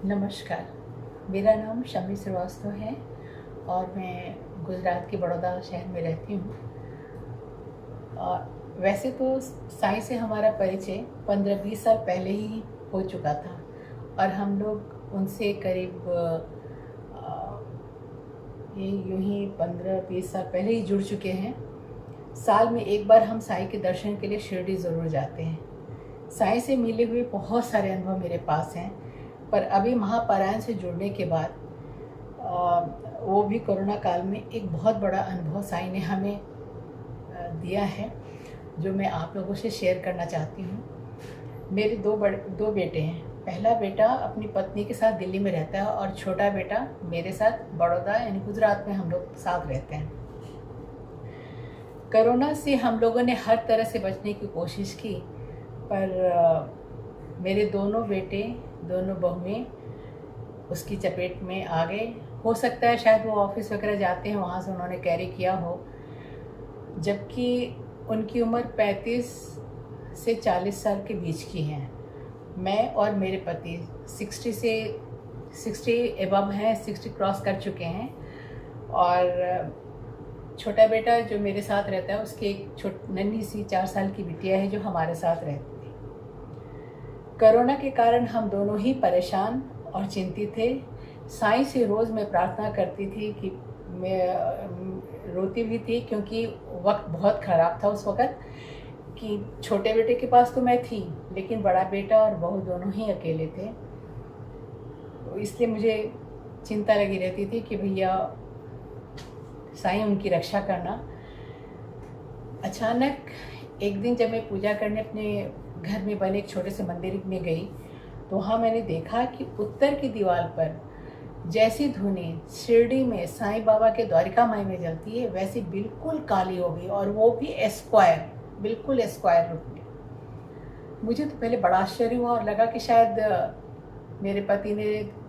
नमस्कार, मेरा नाम शम्मी श्रीवास्तव है और मैं गुजरात के बड़ौदा शहर में रहती हूँ। वैसे तो साईं से हमारा परिचय 15-20 साल पहले ही हो चुका था और हम लोग उनसे करीब ये यूँ ही 15-20 साल पहले ही जुड़ चुके हैं। साल में एक बार हम साईं के दर्शन के लिए शिरडी ज़रूर जाते हैं। साईं से मिले हुए बहुत सारे अनुभव मेरे पास हैं, पर अभी महापारायण से जुड़ने के बाद वो भी कोरोना काल में एक बहुत बड़ा अनुभव साईं ने हमें दिया है, जो मैं आप लोगों से शेयर करना चाहती हूँ। मेरे दो बेटे हैं। पहला बेटा अपनी पत्नी के साथ दिल्ली में रहता है और छोटा बेटा मेरे साथ बड़ौदा यानी गुजरात में हम लोग साथ रहते हैं। कोरोना से हम लोगों ने हर तरह से बचने की कोशिश की, पर मेरे दोनों बेटे, दोनों बहुएं उसकी चपेट में आ गए। हो सकता है शायद वो ऑफिस वगैरह जाते हैं, वहाँ से उन्होंने कैरी किया हो, जबकि उनकी उम्र 35 से 40 साल के बीच की है। मैं और मेरे पति 60 एबव हैं, 60 क्रॉस कर चुके हैं। और छोटा बेटा जो मेरे साथ रहता है, उसकी एक नन्ही सी 4 साल की बिटिया है जो हमारे साथ रहती है। कोरोना के कारण हम दोनों ही परेशान और चिंतित थे। साईं से रोज़ मैं प्रार्थना करती थी कि मैं रोती भी थी, क्योंकि वक्त बहुत ख़राब था उस वक़्त कि छोटे बेटे के पास तो मैं थी, लेकिन बड़ा बेटा और बहू दोनों ही अकेले थे। तो इसलिए मुझे चिंता लगी रहती थी कि भैया साईं उनकी रक्षा करना। अचानक एक दिन जब मैं पूजा करने अपने घर में बने एक छोटे से मंदिर में गई, तो वहाँ मैंने देखा कि उत्तर की दीवार पर जैसी धुनी शिरडी में साईं बाबा के द्वारिका माई में जलती है, वैसी बिल्कुल काली हो गई, और वो भी स्क्वायर, बिल्कुल स्क्वायर रूप में। मुझे तो पहले बड़ा आश्चर्य हुआ और लगा कि शायद मेरे पति ने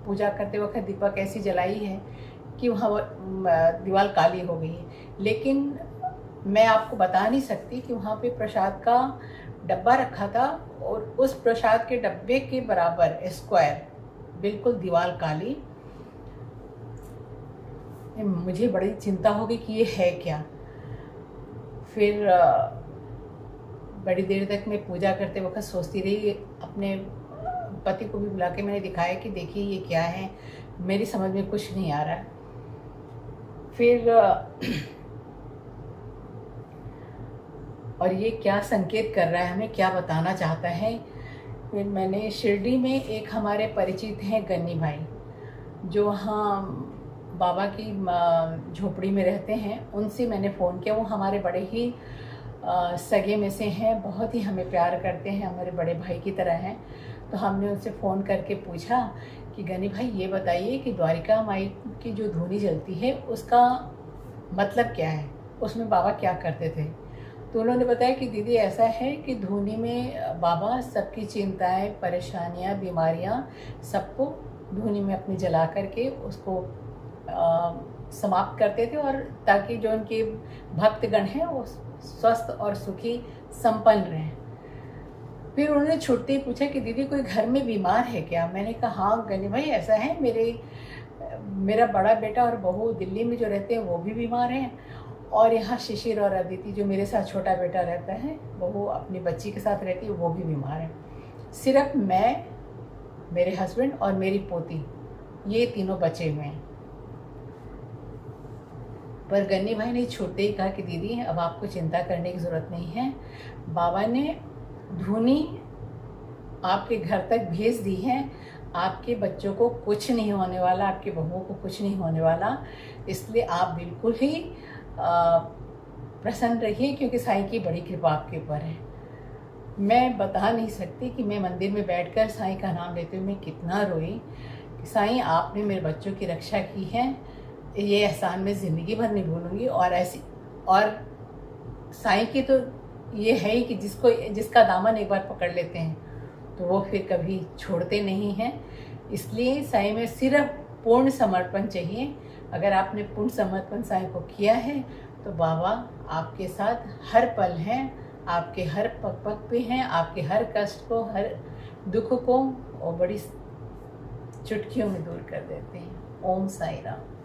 पूजा करते वक्त दीपक ऐसी जलाई है कि वहाँ दीवार काली हो गई है। लेकिन मैं आपको बता नहीं सकती कि वहाँ पे प्रसाद का डब्बा रखा था और उस प्रसाद के डब्बे के बराबर स्क्वायर बिल्कुल दीवार काली। मुझे बड़ी चिंता हो गई कि ये है क्या। फिर बड़ी देर तक मैं पूजा करते वक्त सोचती रही। अपने पति को भी बुला के मैंने दिखाया कि देखिए ये क्या है, मेरी समझ में कुछ नहीं आ रहा। फिर और ये क्या संकेत कर रहा है, हमें क्या बताना चाहता है। फिर मैंने शिरडी में एक हमारे परिचित हैं गन्नी भाई, जो वहाँ बाबा की झोपड़ी में रहते हैं, उनसे मैंने फ़ोन किया। वो हमारे बड़े ही सगे में से हैं, बहुत ही हमें प्यार करते हैं, हमारे बड़े भाई की तरह हैं। तो हमने उनसे फ़ोन करके पूछा कि गनी भाई ये बताइए कि द्वारिका माई की जो धूनी जलती है उसका मतलब क्या है, उसमें बाबा क्या करते थे। तो उन्होंने बताया कि दीदी ऐसा है कि धूनी में बाबा सबकी चिंताएं, परेशानियां, बीमारियां सबको धूनी में अपनी जला करके उसको समाप्त करते थे, और ताकि जो उनके भक्तगण हैं वो स्वस्थ और सुखी संपन्न रहें। फिर उन्होंने छुट्टी पूछा कि दीदी कोई घर में बीमार है क्या। मैंने कहा हाँ गनी भाई ऐसा है, मेरा बड़ा बेटा और बहू दिल्ली में जो रहते हैं वो भी बीमार हैं, और यहाँ शिशिर और अदिति जो मेरे साथ छोटा बेटा रहता है, बहू अपनी बच्ची के साथ रहती है, वो भी बीमार है। सिर्फ मैं, मेरे हस्बैंड और मेरी पोती, ये तीनों बचे हुए हैं। पर गन्नी भाई ने छूटते ही कहा कि दीदी अब आपको चिंता करने की ज़रूरत नहीं है, बाबा ने धूनी आपके घर तक भेज दी है, आपके बच्चों को कुछ नहीं होने वाला, आपके बहुओं को कुछ नहीं होने वाला, इसलिए आप बिल्कुल ही प्रसन्न रहिए, क्योंकि साईं की बड़ी कृपा आपके ऊपर है। मैं बता नहीं सकती कि मैं मंदिर में बैठकर साईं का नाम लेते हुए मैं कितना रोई कि साईं आपने मेरे बच्चों की रक्षा की है, ये एहसान मैं ज़िंदगी भर नहीं भूलूंगी। और साईं की तो ये है ही कि जिसका दामन एक बार पकड़ लेते हैं तो वो फिर कभी छोड़ते नहीं हैं। इसलिए साईं में सिर्फ पूर्ण समर्पण चाहिए। अगर आपने पूर्ण समर्पण साईं को किया है तो बाबा आपके साथ हर पल हैं, आपके हर पग पे हैं, आपके हर कष्ट को, हर दुख को वो बड़ी चुटकियों में दूर कर देते हैं। ओम साई राम।